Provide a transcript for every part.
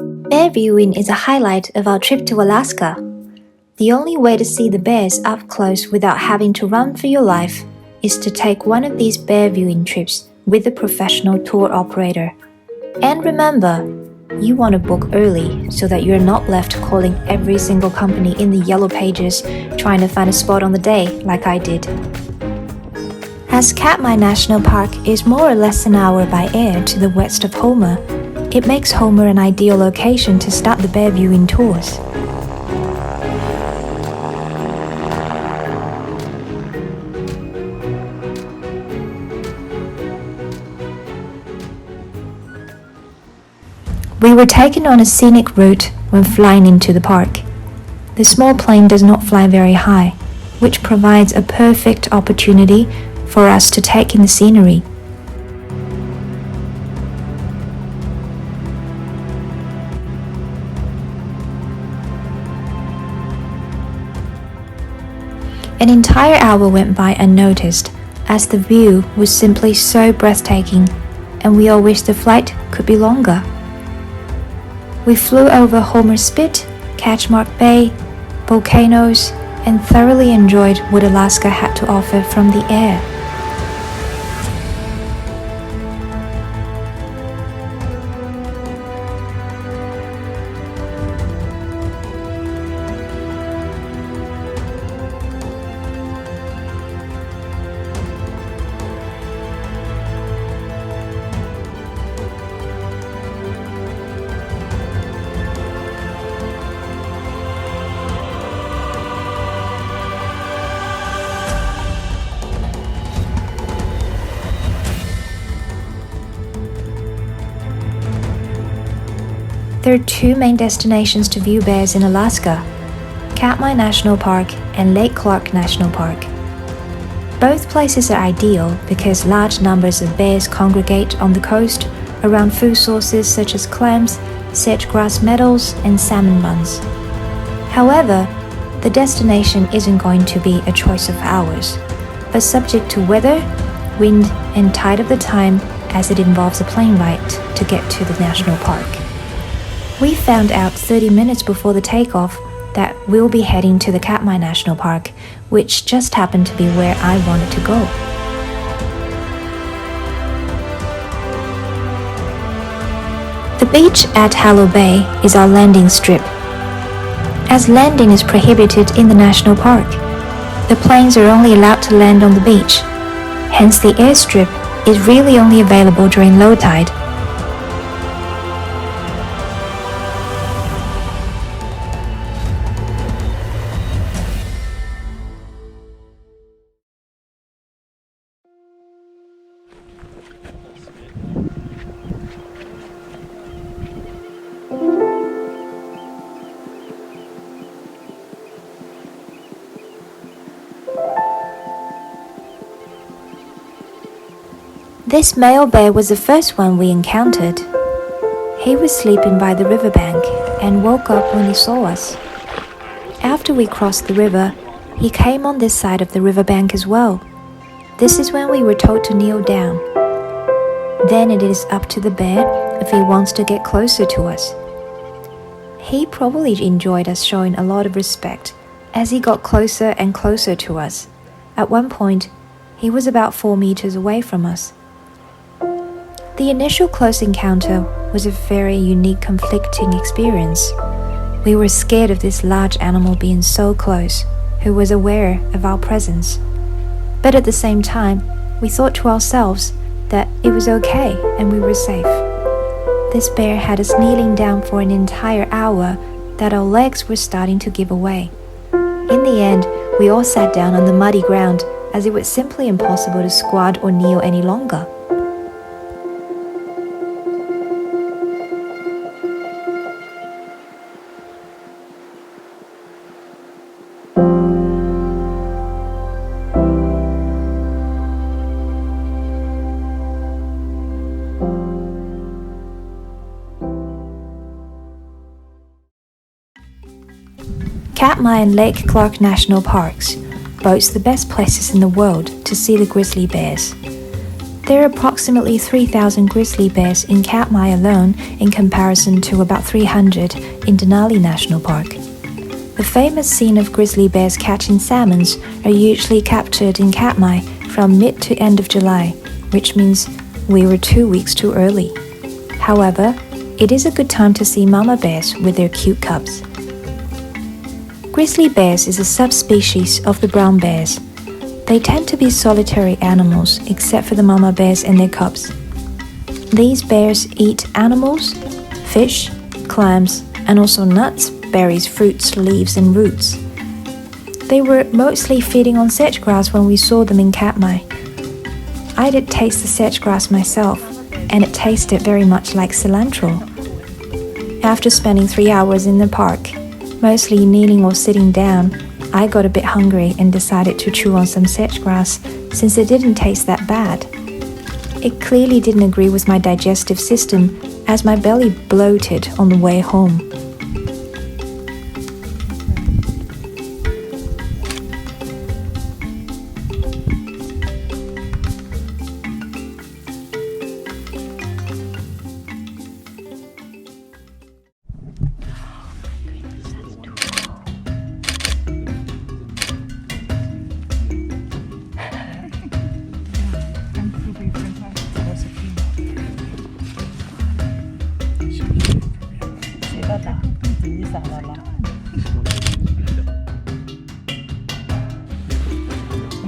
Bear viewing is a highlight of our trip to Alaska. The only way to see the bears up close without having to run for your life is to take one of these bear viewing trips with a professional tour operator. And remember, you want to book early so that you're not left calling every single company in the yellow pages trying to find a spot on the day like I did. As Katmai National Park is more or less an hour by air to the west of Homer, it makes Homer an ideal location to start the bear viewing tours. We were taken on a scenic route when flying into the park. The small plane does not fly very high, which provides a perfect opportunity for us to take in the scenery. An entire hour went by unnoticed, as the view was simply so breathtaking, and we all wished the flight could be longer. We flew over Homer Spit, Catchmark Bay, volcanoes, and thoroughly enjoyed what Alaska had to offer from the air. There are two main destinations to view bears in Alaska: Katmai National Park and Lake Clark National Park. Both places are ideal because large numbers of bears congregate on the coast around food sources such as clams, sedge-grass meadows, and salmon runs. However, the destination isn't going to be a choice of ours, but subject to weather, wind, and tide of the time, as it involves a plane ride to get to the national park. We found out 30 minutes before the takeoff that we'll be heading to the Katmai National Park, which just happened to be where I wanted to go. The beach at Hallow Bay is our landing strip. As landing is prohibited in the national park, the planes are only allowed to land on the beach. Hence, the airstrip is really only available during low tide. This male bear was the first one we encountered. He was sleeping by the riverbank and woke up when he saw us. After we crossed the river, he came on this side of the riverbank as well. This is when we were told to kneel down. Then it is up to the bear if he wants to get closer to us. He probably enjoyed us showing a lot of respect as he got closer and closer to us. At one point, he was about 4 meters away from us. The initial close encounter was a very unique, conflicting experience. We were scared of this large animal being so close, who was aware of our presence. But at the same time, we thought to ourselves that it was okay and we were safe. This bear had us kneeling down for an entire hour that our legs were starting to give away. In the end, we all sat down on the muddy ground as it was simply impossible to squat or kneel any longer. Katmai and Lake Clark National Parks boast the best places in the world to see the grizzly bears. There are approximately 3,000 grizzly bears in Katmai alone in comparison to about 300 in Denali National Park. The famous scene of grizzly bears catching salmons are usually captured in Katmai from mid to end of July, which means we were 2 weeks too early. However, it is a good time to see mama bears with their cute cubs. Grizzly bears is a subspecies of the brown bears. They tend to be solitary animals except for the mama bears and their cubs. These bears eat animals, fish, clams, and also nuts, berries, fruits, leaves, and roots. They were mostly feeding on sedge grass when we saw them in Katmai. I did taste the sedge grass myself, and it tasted very much like cilantro. After spending 3 hours in the park, mostly kneeling or sitting down, I got a bit hungry and decided to chew on some sedge grass since it didn't taste that bad. It clearly didn't agree with my digestive system as my belly bloated on the way home.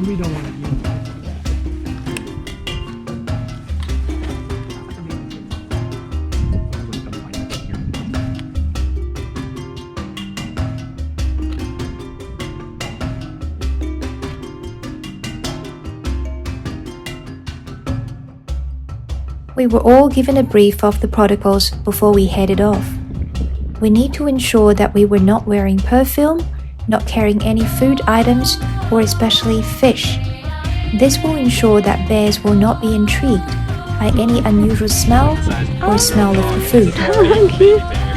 We don't want to eat that. We were all given a brief of the protocols before we headed off. We need to ensure that we were not wearing perfume, not carrying any food items, or especially fish. This will ensure that bears will not be intrigued by any unusual smell or smell of the food.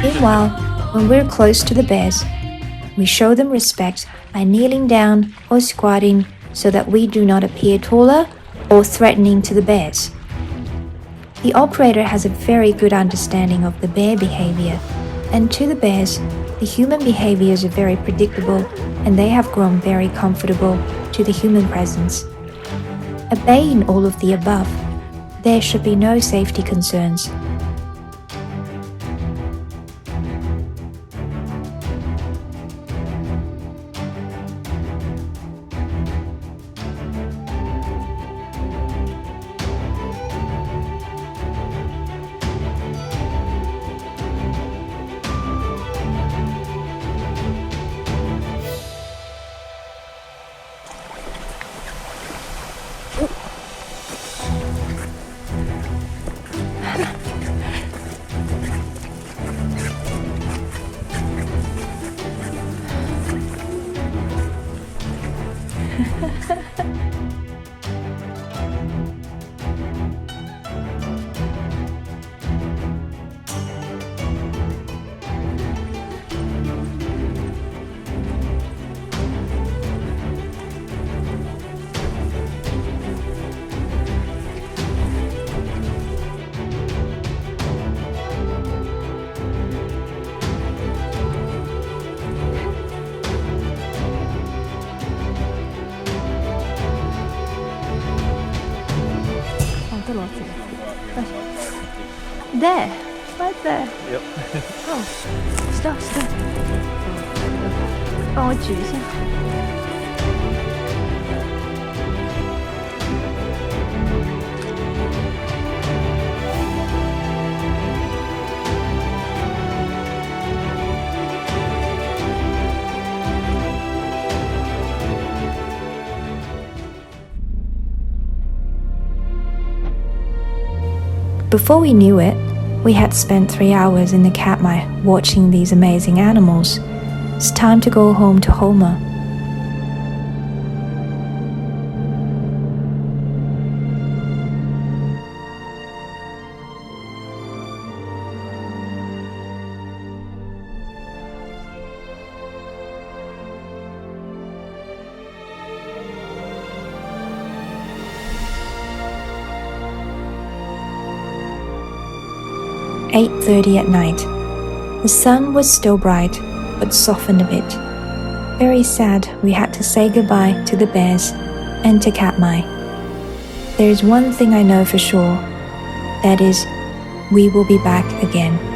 Meanwhile, when we're close to the bears, we show them respect by kneeling down or squatting so that we do not appear taller or threatening to the bears. The operator has a very good understanding of the bear behavior, and to the bears, the human behaviors are very predictable and they have grown very comfortable to the human presence. Obeying all of the above, there should be no safety concerns. There, right there. Yep. Oh, stop. 帮我举一下。Before we knew it, we had spent 3 hours in the Katmai watching these amazing animals. It's time to go home to Homa. 8:30 at night. The sun was still bright, but softened a bit. Very sad we had to say goodbye to the bears and to Katmai. There is one thing I know for sure, that is, we will be back again.